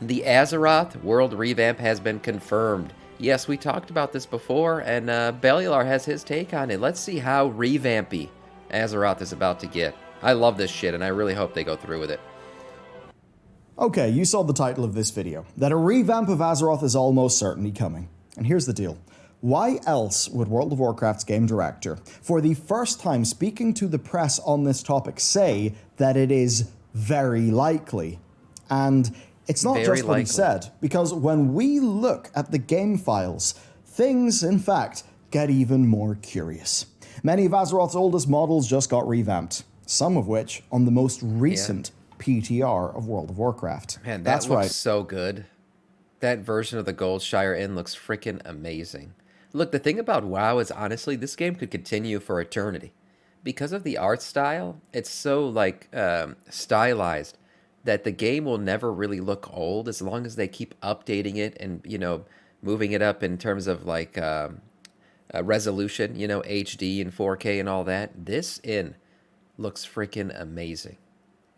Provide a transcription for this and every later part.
The Azeroth World Revamp has been confirmed. Yes, we talked about this before, and Bellular has his take on it. Let's see how revampy Azeroth is about to get. I love this shit, and I really hope they go through with it. Okay, you saw the title of this video, that a revamp of Azeroth is almost certainly coming. And here's the deal. Why else would World of Warcraft's game director, for the first time speaking to the press on this topic, say that it is very likely? And it's not just what he said, because when we look at the game files, things, in fact, get even more curious. Many of Azeroth's oldest models just got revamped, some of which on the most recent PTR of World of Warcraft. Man, that looks so good. That version of the Goldshire Inn looks freaking amazing. Look, the thing about WoW is, honestly, this game could continue for eternity. Because of the art style, it's so, like, stylized that the game will never really look old as long as they keep updating it and, you know, moving it up in terms of, like, resolution, you know, HD and 4K and all that. This inn looks freaking amazing.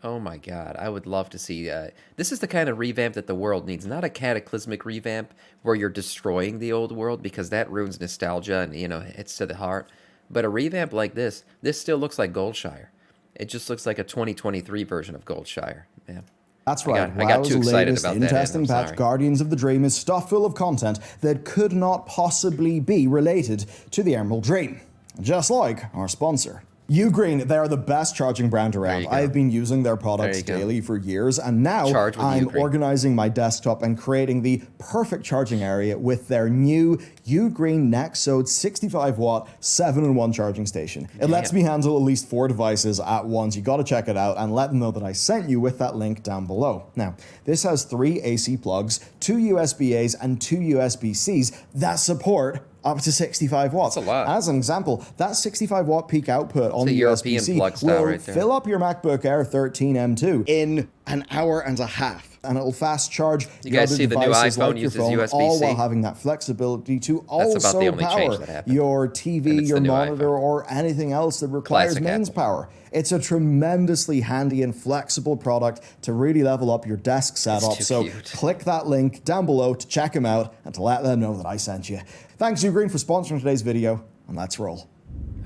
Oh my god, I would love to see... this is the kind of revamp that the world needs. Not a cataclysmic revamp where you're destroying the old world, because that ruins nostalgia and, you know, hits to the heart. But a revamp like this still looks like Goldshire. It just looks like a 2023 version of Goldshire. Man. That's right. WoW's latest in-testing patch, Guardians of the Dream, is stuffed full of content that could not possibly be related to the Emerald Dream. Just like our sponsor. Ugreen, they are the best charging brand around. I've been using their products daily for years, and now I'm organizing my desktop and creating the perfect charging area with their new Ugreen Nexode 65-watt 7-in-1 charging station. It lets me handle at least 4 devices at once. You gotta check it out and let them know that I sent you with that link down below. Now, this has 3 AC plugs, 2 USB-As, and 2 USB-Cs that support up to 65 watts. That's a lot. As an example, that 65-watt peak output on the USB-C will fill up your MacBook Air 13 M2 in an hour and a half. And it'll fast charge your other devices like your phone, all while having that flexibility to also power your TV, your monitor, or anything else that requires mains power. It's a tremendously handy and flexible product to really level up your desk setup. So click that link down below to check them out and to let them know that I sent you. Thanks, Ugreen, for sponsoring today's video, and let's roll.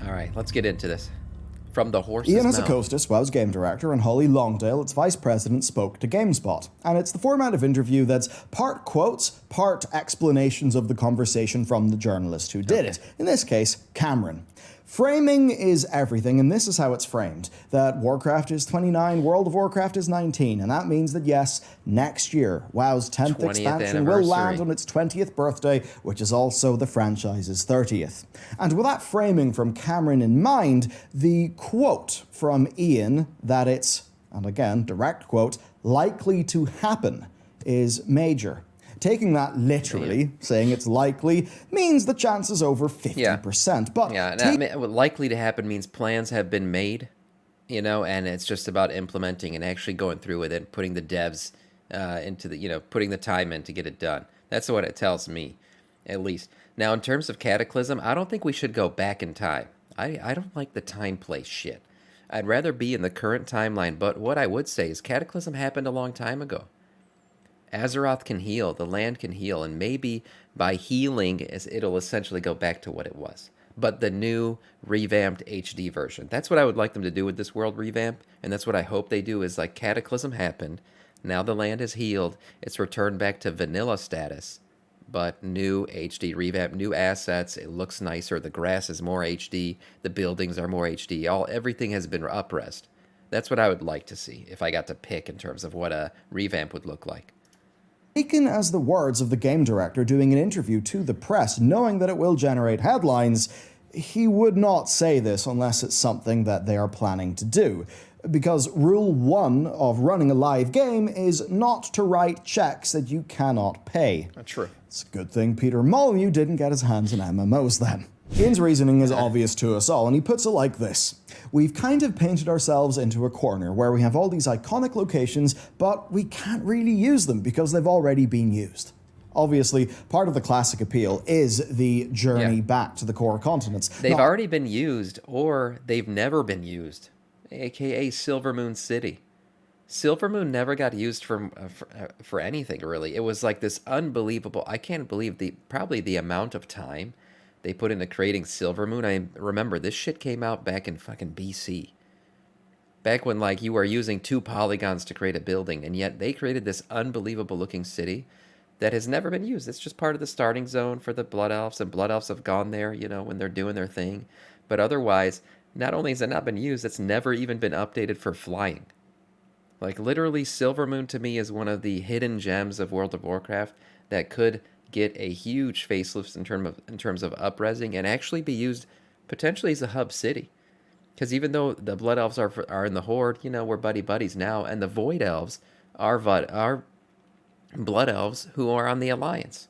All right, let's get into this. From the horse's Ian Hazzikostas, WoW's game director, and Holly Longdale, its vice president, spoke to GameSpot. And it's the format of interview that's part quotes, part explanations of the conversation from the journalist who did it. In this case, Cameron. Framing is everything, and this is how it's framed. That Warcraft is 29, World of Warcraft is 19, and that means that yes, next year, WoW's 10th expansion will land on its 20th birthday, which is also the franchise's 30th. And with that framing from Cameron in mind, the quote from Ian that it's, and again, direct quote, likely to happen is major. Taking that literally, saying it's likely, means the chance is over 50%. But likely to happen means plans have been made, you know, and it's just about implementing and actually going through with it, putting the devs into the, you know, putting the time in to get it done. That's what it tells me, at least. Now, in terms of Cataclysm, I don't think we should go back in time. I don't like the time place shit. I'd rather be in the current timeline, but what I would say is Cataclysm happened a long time ago. Azeroth can heal, the land can heal, and maybe by healing, it'll essentially go back to what it was. But the new revamped HD version, that's what I would like them to do with this world revamp, and that's what I hope they do is like Cataclysm happened, now the land is healed, it's returned back to vanilla status, but new HD revamp, new assets, it looks nicer, the grass is more HD, the buildings are more HD, everything has been up-resed. That's what I would like to see if I got to pick in terms of what a revamp would look like. Taken as the words of the game director doing an interview to the press, knowing that it will generate headlines, he would not say this unless it's something that they are planning to do. Because rule 1 of running a live game is not to write checks that you cannot pay. True. It's a good thing Peter Molyneux didn't get his hands on MMOs then. Ian's reasoning is obvious to us all, and he puts it like this. We've kind of painted ourselves into a corner where we have all these iconic locations, but we can't really use them because they've already been used. Obviously, part of the classic appeal is the journey back to the core continents. They've already been used, or they've never been used, aka Silvermoon City. Silvermoon never got used for anything really. It was like this unbelievable. I can't believe probably the amount of time they put into creating Silvermoon. I remember this shit came out back in fucking BC. Back when like you were using 2 polygons to create a building, and yet they created this unbelievable looking city that has never been used. It's just part of the starting zone for the Blood Elves, and Blood Elves have gone there, when they're doing their thing. But otherwise, not only has it not been used, it's never even been updated for flying. Like literally, Silvermoon to me is one of the hidden gems of World of Warcraft that could get a huge facelift in terms of upresing and actually be used potentially as a hub city. Because even though the Blood Elves are in the Horde, we're buddies now, and the Void Elves are Blood Elves who are on the Alliance.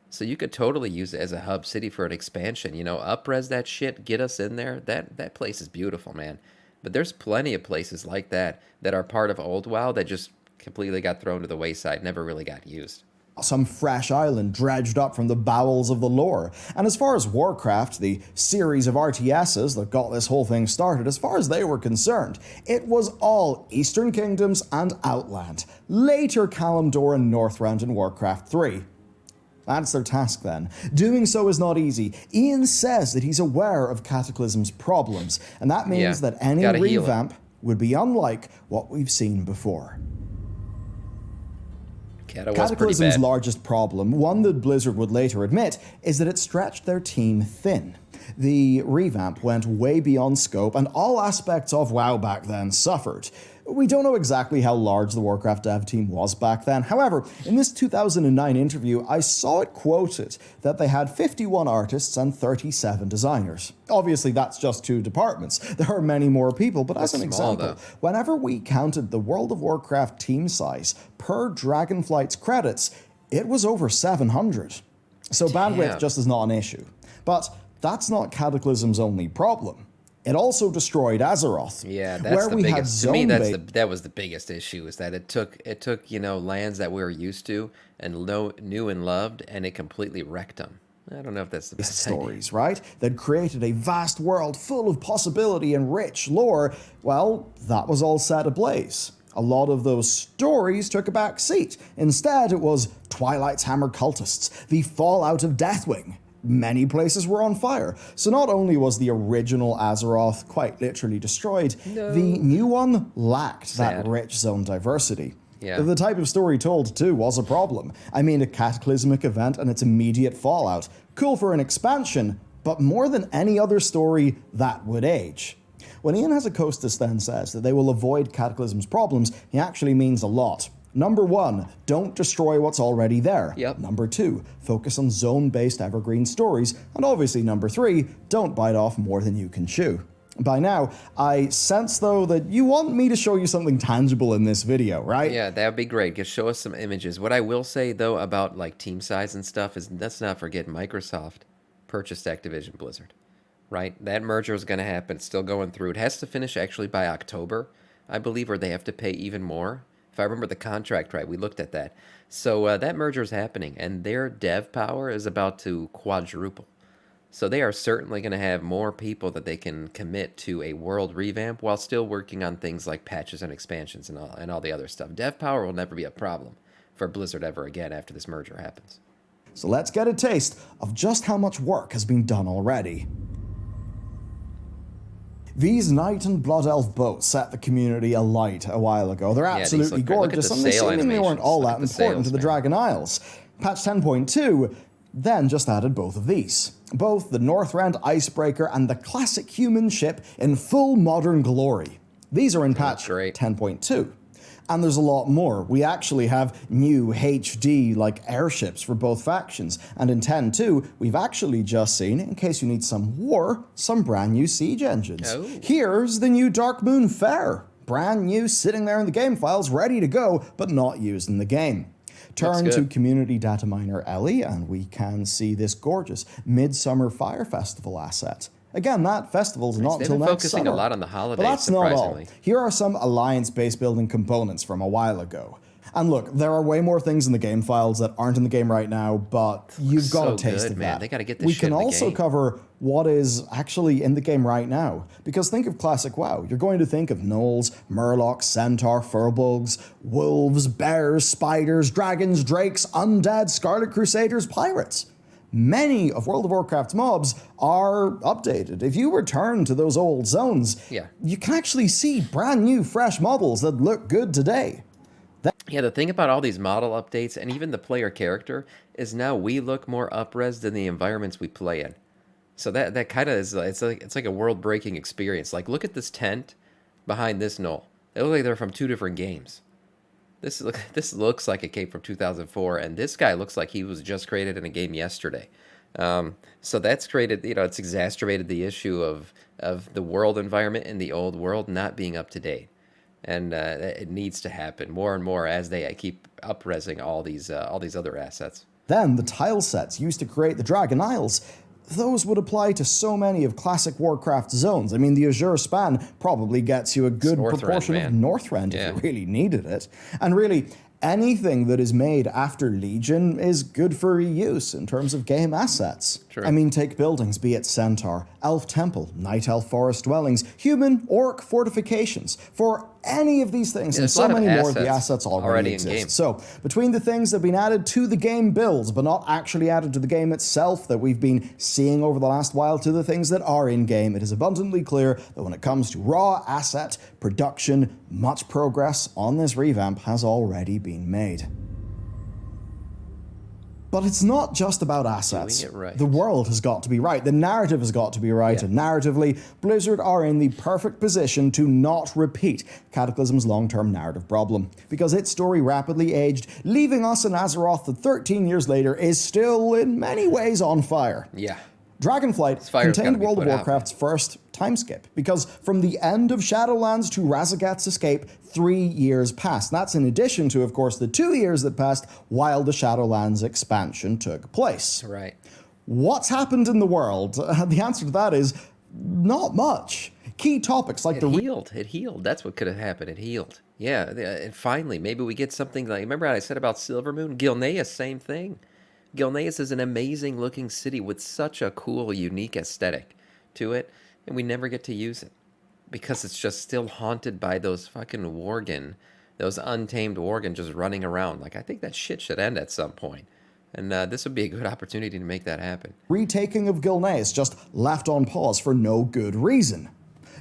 So you could totally use it as a hub city for an expansion. Upres that shit, get us in there. That place is beautiful, man. But there's plenty of places like that are part of Old WoW that just completely got thrown to the wayside, never really got used. Some fresh island dredged up from the bowels of the lore. And as far as Warcraft, the series of RTSs that got this whole thing started, as far as they were concerned, it was all Eastern Kingdoms and Outland. Later Kalimdor and Northrend in Warcraft 3. That's their task then. Doing so is not easy. Ian says that he's aware of Cataclysm's problems, and that means that any revamp would be unlike what we've seen before. Cataclysm's largest problem, one that Blizzard would later admit, is that it stretched their team thin. The revamp went way beyond scope, and all aspects of WoW back then suffered. We don't know exactly how large the Warcraft dev team was back then. However, in this 2009 interview, I saw it quoted that they had 51 artists and 37 designers. Obviously, that's just 2 departments. There are many more people, but as an example, whenever we counted the World of Warcraft team size per Dragonflight's credits, it was over 700. So bandwidth just is not an issue. But that's not Cataclysm's only problem. It also destroyed Azeroth. Yeah, that's the biggest. To me, that was the biggest issue. Is that it took lands that we were used to and knew and loved, and it completely wrecked them. I don't know if that's the best stories, right? That created a vast world full of possibility and rich lore. Well, that was all set ablaze. A lot of those stories took a back seat. Instead, it was Twilight's Hammer cultists, the fallout of Deathwing. Many places were on fire. So not only was the original Azeroth quite literally destroyed, the new one lacked that rich zone diversity. Yeah. The type of story told, too, was a problem. I mean, a cataclysmic event and its immediate fallout. Cool for an expansion, but more than any other story, that would age. When Ian Hazzikostas then says that they will avoid Cataclysm's problems, he actually means a lot. Number 1, don't destroy what's already there. Yep. Number 2, focus on zone-based evergreen stories. And obviously number 3, don't bite off more than you can chew. By now, I sense, though, that you want me to show you something tangible in this video, right? Yeah, that would be great. Just show us some images. What I will say, though, about like team size and stuff is let's not forget Microsoft purchased Activision Blizzard, right? That merger is going to happen. It's still going through. It has to finish actually by October, I believe, or they have to pay even more. If I remember the contract right, we looked at that. So that merger is happening, and their dev power is about to quadruple. So they are certainly going to have more people that they can commit to a world revamp while still working on things like patches and expansions and all the other stuff. Dev power will never be a problem for Blizzard ever again after this merger happens. So let's get a taste of just how much work has been done already. These Night and Blood Elf boats set the community alight a while ago. They're absolutely gorgeous, and they seemingly weren't all that important to the Dragon Isles. Patch 10.2 then just added both of these. Both the Northrend Icebreaker and the classic human ship in full modern glory. These are in patch 10.2. And there's a lot more. We actually have new HD like airships for both factions. And in 10.2, we've actually just seen, in case you need some war, some brand new siege engines. Oh. Here's the new Darkmoon Fair. Brand new, sitting there in the game files, ready to go, but not used in the game. Turn to community data miner Ellie, and we can see this gorgeous Midsummer Fire Festival asset. Again, that festival's not until next summer. They've been focusing a lot on the holidays, but that's not all. surprisingly. Here are some Alliance base building components from a while ago. And look, there are way more things in the game files that aren't in the game right now, but you've got so a taste good, of man. that. They gotta get this We shit can in the also game. cover what is actually in the game right now. Because think of classic WoW. You're going to think of gnolls, murlocs, centaur, furbolgs, wolves, bears, spiders, dragons, drakes, undead, scarlet crusaders, pirates. Many of World of Warcraft's mobs are updated. If you return to those old zones, Yeah. you can actually see brand new, fresh models that look good today. Yeah, the thing about all these model updates and even the player character is now we look more up-res than the environments we play in. So that kind of is it's like a world-breaking experience. Like look at this tent behind this knoll. They look like they're from two different games. This looks like it came from 2004, and this guy looks like he was just created in a game yesterday. So that's created, it's exacerbated the issue of the world environment in the old world not being up to date, and it needs to happen more and more as they keep up-resing all these other assets. Then the tile sets used to create the Dragon Isles, those would apply to so many of classic Warcraft zones. I mean, the Azure Span probably gets you a good proportion of Northrend if you really needed it. And really, anything that is made after Legion is good for reuse in terms of game assets. True. I mean, take buildings, be it Centaur, Elf Temple, Night Elf Forest dwellings, human, orc fortifications. For any of these things, and so many more, the assets already exist. So, between the things that have been added to the game builds, but not actually added to the game itself that we've been seeing over the last while, to the things that are in-game, it is abundantly clear that when it comes to raw asset production, much progress on this revamp has already been made. But it's not just about assets. Doing it right. The world has got to be right. The narrative has got to be right. And narratively, Blizzard are in the perfect position to not repeat Cataclysm's long-term narrative problem. Because its story rapidly aged, leaving us in Azeroth that 13 years later is still, in many ways, on fire. Yeah. Dragonflight contained World of Warcraft's first time skip, because from the end of Shadowlands to Razageth's escape, 3 years passed. That's in addition to, of course, the 2 years that passed while the Shadowlands expansion took place. Right. What's happened in the world? The answer to that is not much. Key topics like It healed. That's what could have happened. It healed. Yeah, and finally, maybe we get something like, remember how I said about Silvermoon? Gilneas, same thing. Gilneas is an amazing looking city with such a cool, unique aesthetic to it, and we never get to use it because it's just still haunted by those fucking worgen, those untamed worgen just running around. Like, I think that shit should end at some point, and this would be a good opportunity to make that happen. Retaking of Gilneas just left on pause for no good reason.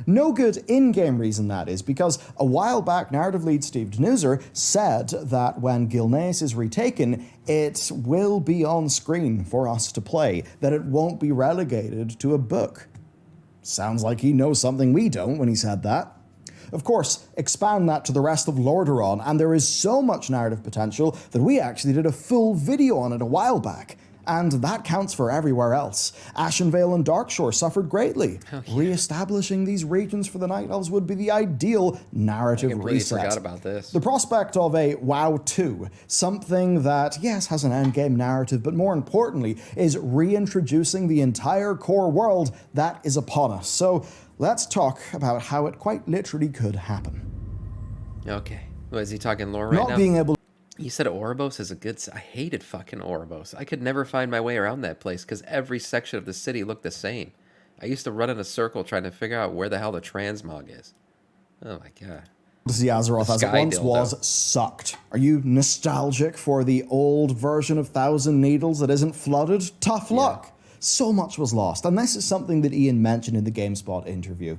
No good in-game reason, that is, because a while back, narrative lead Steve Denuser said that when Gilneas is retaken, it will be on screen for us to play, that it won't be relegated to a book. Sounds like he knows something we don't when he said that. Of course, expand that to the rest of Lordaeron, and there is so much narrative potential that we actually did a full video on it a while back. And that counts for everywhere else. Ashenvale and Darkshore suffered greatly. Re-establishing these regions for the Night Elves would be the ideal narrative reset. I forgot about this. The prospect of a WoW 2, something that, yes, has an endgame narrative, but more importantly, is reintroducing the entire core world that is upon us. So let's talk about how it quite literally could happen. Okay. Well, is he talking lore right now? Not being able You said Oribos is a good... I hated fucking Oribos. I could never find my way around that place because every section of the city looked the same. I used to run in a circle trying to figure out where the hell the transmog is. Oh my god. to see Azeroth as it once was sucked. Are you nostalgic for the old version of Thousand Needles that isn't flooded? Tough luck. So much was lost, and this is something that Ian mentioned in the GameSpot interview.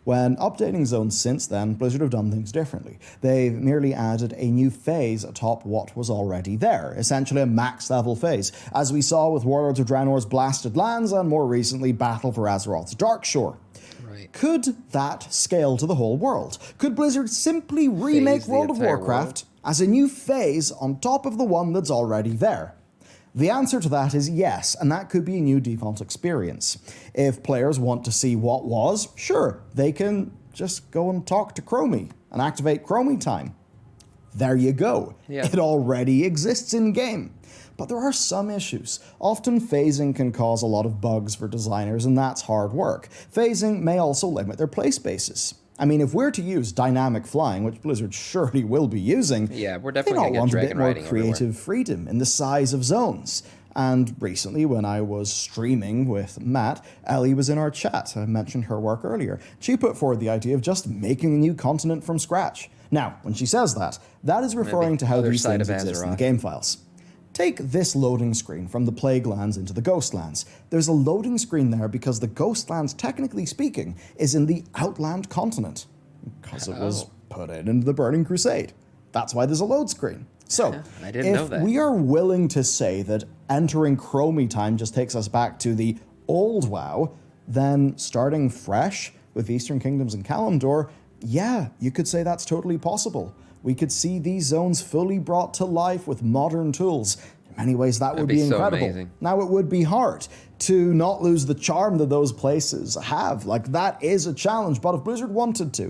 When updating zones since then, Blizzard have done things differently. They've merely added a new phase atop what was already there, essentially a max level phase, as we saw with Warlords of Draenor's Blasted Lands and more recently Battle for Azeroth's Darkshore. Right. Could that scale to the whole world? Could Blizzard simply remake World of Warcraft as a new phase on top of the one that's already there? The answer to that is yes, and that could be a new default experience. If players want to see what was, sure, they can just go and talk to Chromie and activate Chromie time. There you go. Yeah. It already exists in-game. But there are some issues. Often phasing can cause a lot of bugs for designers, and that's hard work. Phasing may also limit their play spaces. I mean, if we're to use dynamic flying, which Blizzard surely will be using, Yeah, we're they definitely not going to get want a bit dragon more riding creative everywhere. freedom in the size of zones. And recently, when I was streaming with Matt, Ellie was in our chat. I mentioned her work earlier. She put forward the idea of just making a new continent from scratch. Now, when she says that, that is referring Maybe to how other these side things of exist in the Azeroth. game files. Take this loading screen from the Plaguelands into the Ghostlands. There's a loading screen there because the Ghostlands, technically speaking, is in the Outland continent, because it was Oh, put in the Burning Crusade. That's why there's a load screen. So, I didn't know if that. we are willing to say that entering Chromie time just takes us back to the old WoW, then starting fresh with Eastern Kingdoms and Kalimdor, yeah, you could say that's totally possible. We could see these zones fully brought to life with modern tools. In many ways, that That'd would be be so incredible. amazing. Now, it would be hard to not lose the charm that those places have. Like, that is a challenge, but if Blizzard wanted to,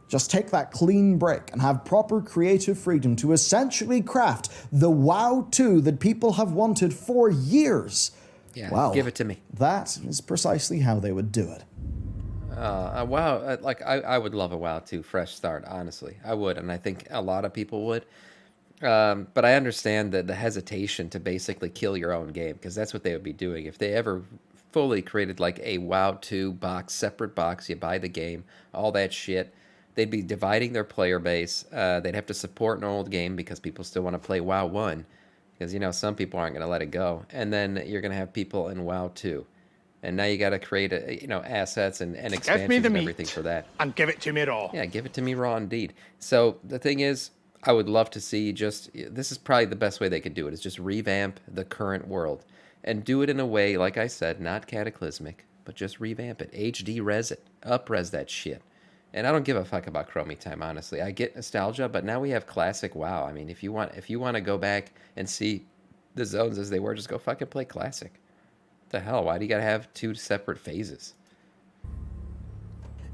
just take that clean break and have proper creative freedom to essentially craft the WoW 2 that people have wanted for years. Yeah, Well, give it to me. that is precisely how they would do it. WoW, like I would love a WoW 2 fresh start, honestly. I would, and I think a lot of people would. But I understand the hesitation to basically kill your own game, because that's what they would be doing. If they ever fully created like a WoW 2 box, separate box, you buy the game, all that shit, they'd be dividing their player base. They'd have to support an old game because people still want to play WoW 1, because, some people aren't going to let it go. And then you're going to have people in WoW 2. And now you got to create, assets and Give me expansions the and meat everything for that. and give it to me raw. Yeah, give it to me raw indeed. So the thing is, I would love to see this is probably the best way they could do it, is just revamp the current world and do it in a way, like I said, not cataclysmic, but just revamp it. HD res it, up res that shit. And I don't give a fuck about Chromie time, honestly. I get nostalgia, but now we have classic WoW. I mean, if you want to go back and see the zones as they were, just go fucking play classic. The hell? Why do you gotta have two separate phases?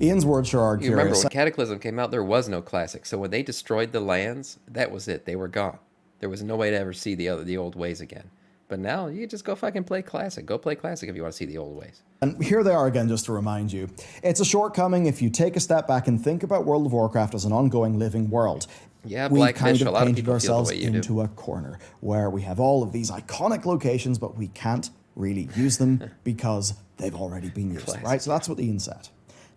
Ian's words sure are You remember curious. when Cataclysm came out, there was no classic. So when they destroyed the lands, that was it. They were gone. There was no way to ever see the old ways again. But now you just go fucking play classic. Go play classic if you want to see the old ways. And here they are again, just to remind you. It's a shortcoming if you take a step back and think about World of Warcraft as an ongoing living world. Yeah, We kind Blackfish, a of lot of painted people feel the ourselves way you do. into a corner where we have all of these iconic locations, but we can't really use them because they've already been used, Classic. right? So that's what Ian said.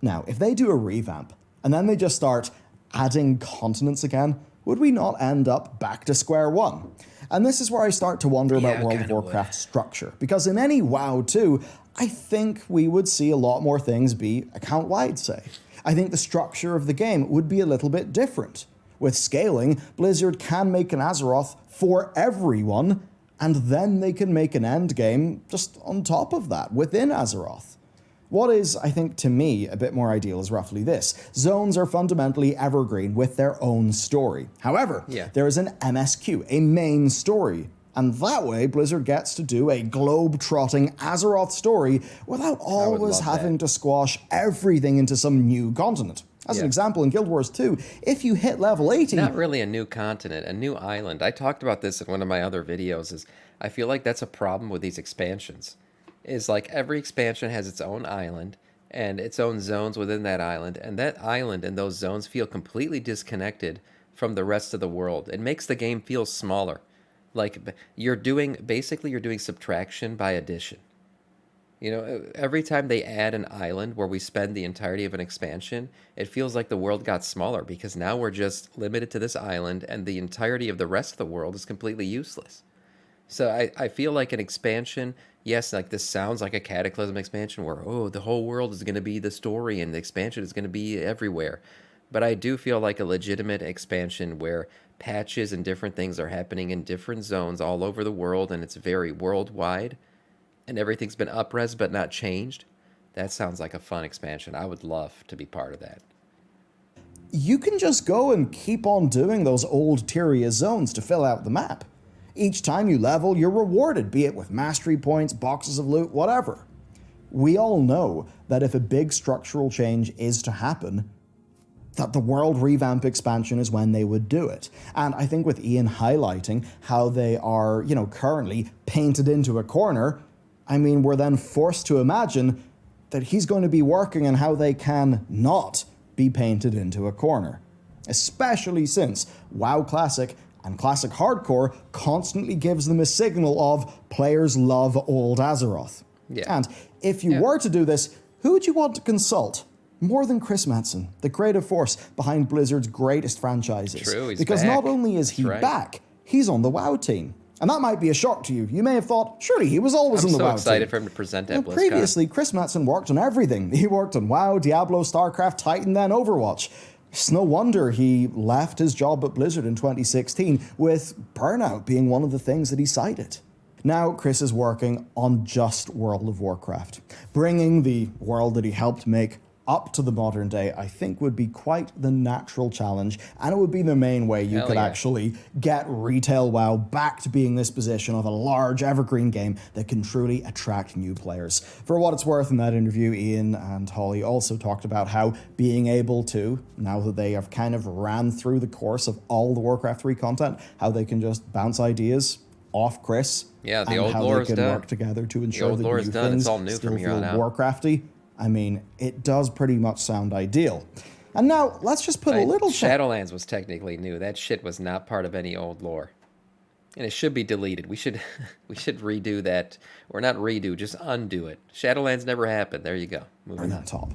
Now, if they do a revamp and then they just start adding continents again, would we not end up back to square one? And this is where I start to wonder Yeah, about I World of kinda would. Warcraft structure. Because in any WoW 2, I think we would see a lot more things be account-wide, say. I think the structure of the game would be a little bit different. With scaling, Blizzard can make an Azeroth for everyone, and then they can make an endgame just on top of that, within Azeroth. What is, I think, to me, a bit more ideal is roughly this. Zones are fundamentally evergreen with their own story. However, Yeah. there is an MSQ, a main story. And that way, Blizzard gets to do a globe-trotting Azeroth story without always love having that. to squash everything into some new continent. As an Yeah. example, in Guild Wars 2, if you hit level 80, Not really a new continent, a new island. I talked about this in one of my other videos. Is I feel like that's a problem with these expansions. Is like every expansion has its own island and its own zones within that island, and that island and those zones feel completely disconnected from the rest of the world. It makes the game feel smaller. Like you're doing subtraction by addition. Every time they add an island where we spend the entirety of an expansion, it feels like the world got smaller because now we're just limited to this island and the entirety of the rest of the world is completely useless. So I feel like an expansion, yes, like this sounds like a Cataclysm expansion where, oh, the whole world is going to be the story and the expansion is going to be everywhere. But I do feel like a legitimate expansion where patches and different things are happening in different zones all over the world and it's very worldwide and everything's been up-res but not changed. That sounds like a fun expansion. I would love to be part of that. you can just go and keep on doing those old Tyria zones to fill out the map. Each time you level, you're rewarded, be it with mastery points, boxes of loot, whatever. We all know that if a big structural change is to happen, that the World Revamp expansion is when they would do it. And I think with Ian highlighting how they are, currently painted into a corner, I mean, we're then forced to imagine that he's going to be working on how they can not be painted into a corner. Especially since WoW Classic and Classic Hardcore constantly gives them a signal of players love old Azeroth. Yeah. And if you were to do this, who would you want to consult? More than Chris Metzen, the creative force behind Blizzard's greatest franchises. True, he's because back. not only is he back, he's on the WoW team. And that might be a shock to you. You may have thought, surely he was always on the WoW team. I'm so excited for him to present at BlizzCon. Previously, Chris Metzen worked on everything. He worked on WoW, Diablo, StarCraft, Titan, then Overwatch. It's no wonder he left his job at Blizzard in 2016, with burnout being one of the things that he cited. Now, Chris is working on just World of Warcraft. Bringing the world that he helped make up to the modern day, I think, would be quite the natural challenge, and it would be the main way you could actually get retail WoW back to being this position of a large evergreen game that can truly attract new players. For what it's worth, in that interview, Ian and Holly also talked about how being able to, now that they have kind of ran through the course of all the Warcraft 3 content, how they can just bounce ideas off Chris, the and old how lore they is can done. work together to ensure that new done. things It's all new still from here feel on out. Warcrafty. I mean, it does pretty much sound ideal. And now, let's just put a little... Shadowlands was technically new. That shit was not part of any old lore. And it should be deleted. We should redo that. Or not redo, just undo it. Shadowlands never happened. There you go. Moving on. top.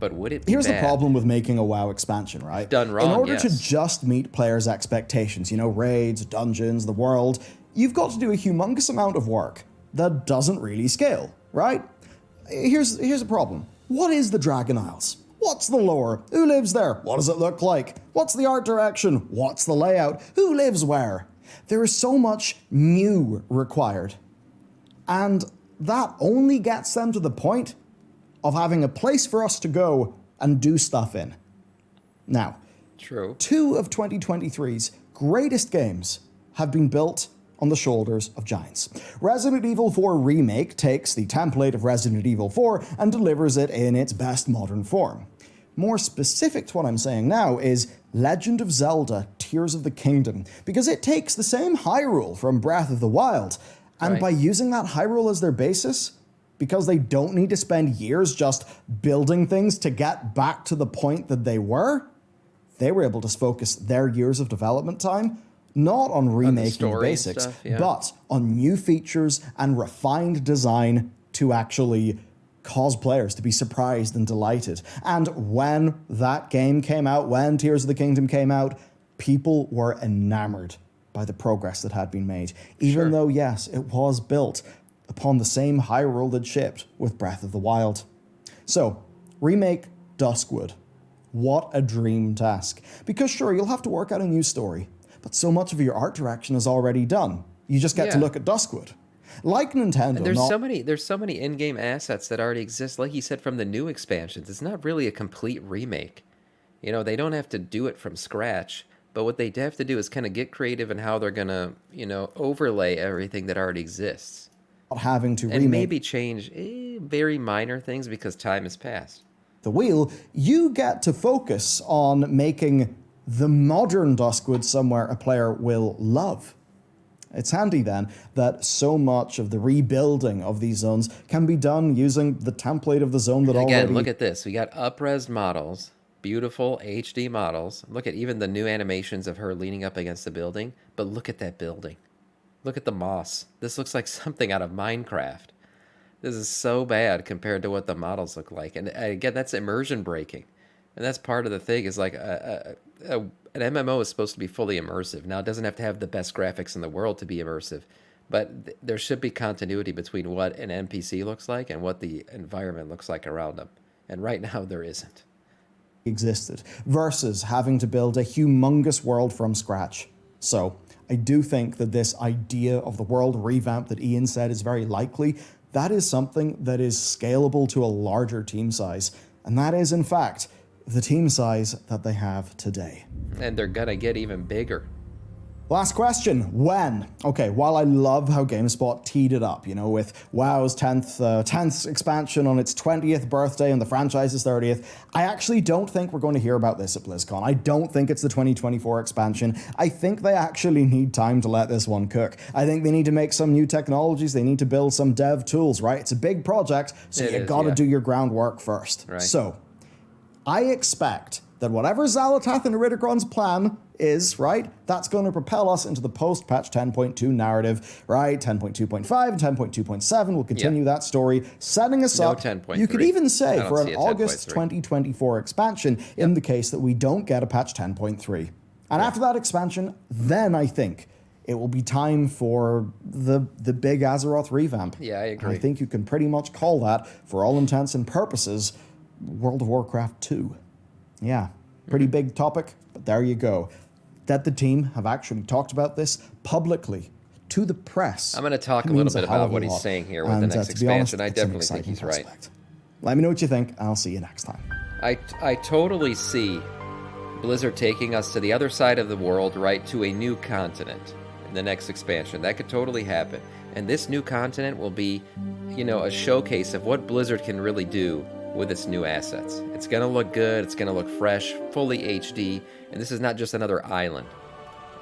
But would it be Here's bad? the problem with making a WoW expansion, right? Done wrong, In order yes. to just meet players' expectations, raids, dungeons, the world, you've got to do a humongous amount of work that doesn't really scale, right? Here's a problem. What is the Dragon Isles? What's the lore? Who lives there? What does it look like? What's the art direction? What's the layout? Who lives where? There is so much new required. And that only gets them to the point of having a place for us to go and do stuff in. Now, True. 2 of 2023's greatest games have been built on the shoulders of giants. Resident Evil 4 Remake takes the template of Resident Evil 4 and delivers it in its best modern form. More specific to what I'm saying now is Legend of Zelda Tears of the Kingdom, because it takes the same Hyrule from Breath of the Wild, and by using that Hyrule as their basis, because they don't need to spend years just building things to get back to the point that they were able to focus their years of development time not on remaking the basics, but on new features and refined design to actually cause players to be surprised and delighted. And when that game came out, when Tears of the Kingdom came out, people were enamored by the progress that had been made, even though, yes, it was built upon the same Hyrule that shipped with Breath of the Wild. So, remake Duskwood. What a dream task. Because sure, you'll have to work out a new story, but so much of your art direction is already done. You just get to look at Duskwood. Like Nintendo, and there's so many in-game assets that already exist, like you said, from the new expansions. It's not really a complete remake. They don't have to do it from scratch, but what they have to do is kind of get creative in how they're going to, overlay everything that already exists. Having to remake and maybe change very minor things because time has passed. The wheel, you get to focus on making the modern Duskwood somewhere a player will love. It's handy then that so much of the rebuilding of these zones can be done using the template of the zone that already... Again, look at this. We got up-res models, beautiful HD models. Look at even the new animations of her leaning up against the building. But look at that building. Look at the moss. This looks like something out of Minecraft. This is so bad compared to what the models look like. And again, that's immersion breaking. And that's part of the thing is like an MMO is supposed to be fully immersive. Now, it doesn't have to have the best graphics in the world to be immersive, but there should be continuity between what an NPC looks like and what the environment looks like around them. And right now, there isn't. Existed, versus having to build a humongous world from scratch. So, I do think that this idea of the world revamp that Ian said is very likely. That is something that is scalable to a larger team size. And that is, in fact, the team size that they have today. And they're gonna get even bigger. Last question, when? Okay, while I love how GameSpot teed it up, with WoW's 10th expansion on its 20th birthday and the franchise's 30th, I actually don't think we're going to hear about this at BlizzCon. I don't think it's the 2024 expansion. I think they actually need time to let this one cook. I think they need to make some new technologies. They need to build some dev tools, right? It's a big project, so you gotta do your groundwork first. Right. So, I expect that whatever Xalatath and Eridikron's plan is, right, that's going to propel us into the post-patch 10.2 narrative, right? 10.2.5 and 10.2.7 will continue that story, setting us up. 10.3. You could even say for an see a August 10.3. 2024 expansion in the case that we don't get a patch 10.3. And after that expansion, then I think it will be time for the big Azeroth revamp. Yeah, I agree. And I think you can pretty much call that, for all intents and purposes, World of Warcraft 2. Yeah, pretty big topic, but there you go. That the team have actually talked about this publicly to the press. I'm going to talk a little bit about what he's saying here with the next expansion. I definitely think he's right. Let me know what you think, and I'll see you next time. I totally see Blizzard taking us to the other side of the world, right, to a new continent in the next expansion. That could totally happen. And this new continent will be, a showcase of what Blizzard can really do with its new assets. It's going to look good, it's going to look fresh, fully HD, and this is not just another island.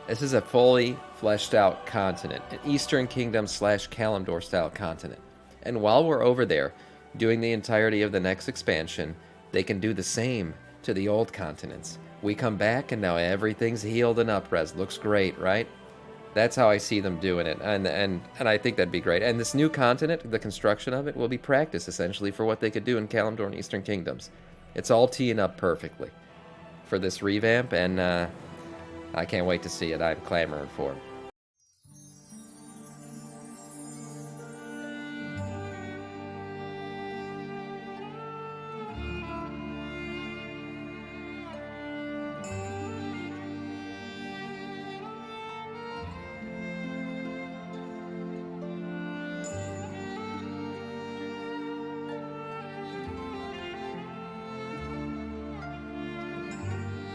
This is a fully fleshed out continent, an Eastern Kingdom / Kalimdor style continent. And while we're over there doing the entirety of the next expansion, they can do the same to the old continents. We come back and now everything's healed and up-res. Looks great, right? That's how I see them doing it, and I think that'd be great. And this new continent, the construction of it, will be practice, essentially, for what they could do in Kalimdor and Eastern Kingdoms. It's all teeing up perfectly for this revamp, and I can't wait to see it. I'm clamoring for it.